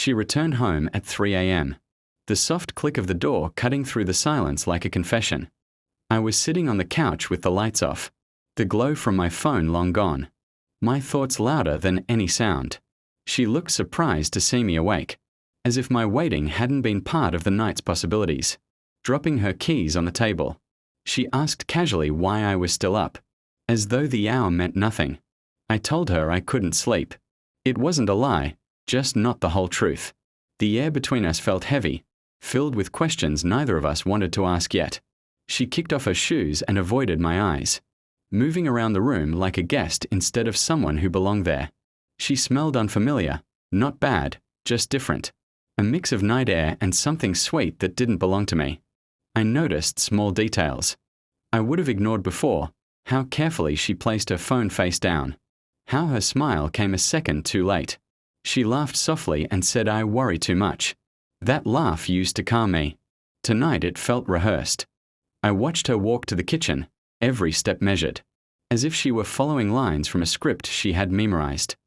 She returned home at 3 a.m., the soft click of the door cutting through the silence like a confession. I was sitting on the couch with the lights off, the glow from my phone long gone, my thoughts louder than any sound. She looked surprised to see me awake, as if my waiting hadn't been part of the night's possibilities. Dropping her keys on the table, she asked casually why I was still up, as though the hour meant nothing. I told her I couldn't sleep. It wasn't a lie, just not the whole truth. The air between us felt heavy, filled with questions neither of us wanted to ask yet. She kicked off her shoes and avoided my eyes, moving around the room like a guest instead of someone who belonged there. She smelled unfamiliar, not bad, just different. A mix of night air and something sweet that didn't belong to me. I noticed small details I would have ignored before: how carefully she placed her phone face down, how her smile came a second too late. She laughed softly and said I worry too much. That laugh used to calm me. Tonight it felt rehearsed. I watched her walk to the kitchen, every step measured, as if she were following lines from a script she had memorized.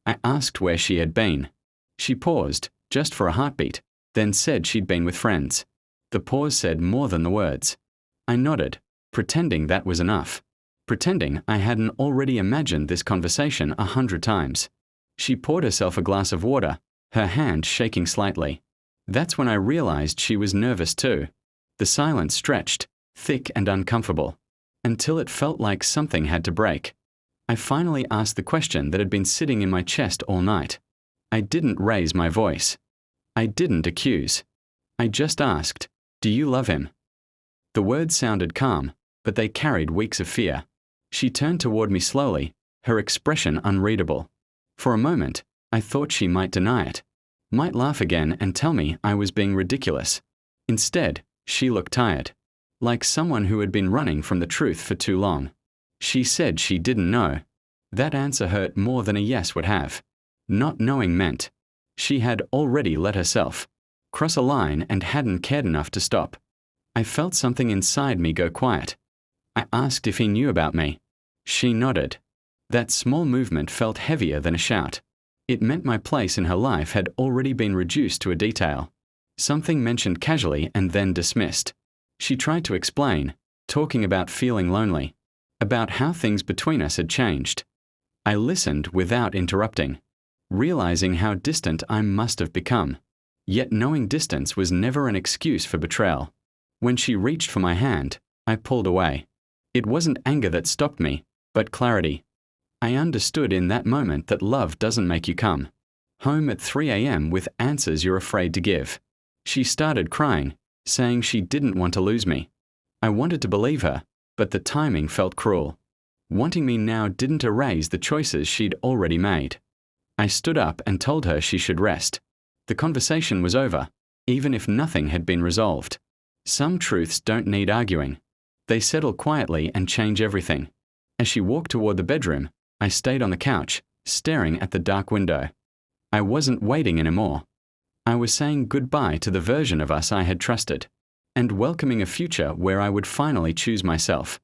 I asked where she had been. She paused, just for a heartbeat, then said she'd been with friends. The pause said more than the words. I nodded, pretending that was enough, pretending I hadn't already imagined this conversation 100 times. She poured herself a glass of water, her hand shaking slightly. That's when I realized she was nervous too. The silence stretched, thick and uncomfortable, until it felt like something had to break. I finally asked the question that had been sitting in my chest all night. I didn't raise my voice. I didn't accuse. I just asked, "Do you love him?" The words sounded calm, but they carried weeks of fear. She turned toward me slowly, her expression unreadable. For a moment, I thought she might deny it, might laugh again and tell me I was being ridiculous. Instead, she looked tired, like someone who had been running from the truth for too long. She said she didn't know. That answer hurt more than a yes would have. Not knowing meant she had already let herself cross a line and hadn't cared enough to stop. I felt something inside me go quiet. I asked if he knew about me. She nodded. That small movement felt heavier than a shout. It meant my place in her life had already been reduced to a detail, something mentioned casually and then dismissed. She tried to explain, talking about feeling lonely, about how things between us had changed. I listened without interrupting, realizing how distant I must have become. Yet knowing distance was never an excuse for betrayal. When she reached for my hand, I pulled away. It wasn't anger that stopped me, but clarity. I understood in that moment that love doesn't make you come home at 3 a.m. with answers you're afraid to give. She started crying, saying she didn't want to lose me. I wanted to believe her, but the timing felt cruel. Wanting me now didn't erase the choices she'd already made. I stood up and told her she should rest. The conversation was over, even if nothing had been resolved. Some truths don't need arguing. They settle quietly and change everything. As she walked toward the bedroom, I stayed on the couch, staring at the dark window. I wasn't waiting anymore. I was saying goodbye to the version of us I had trusted, and welcoming a future where I would finally choose myself.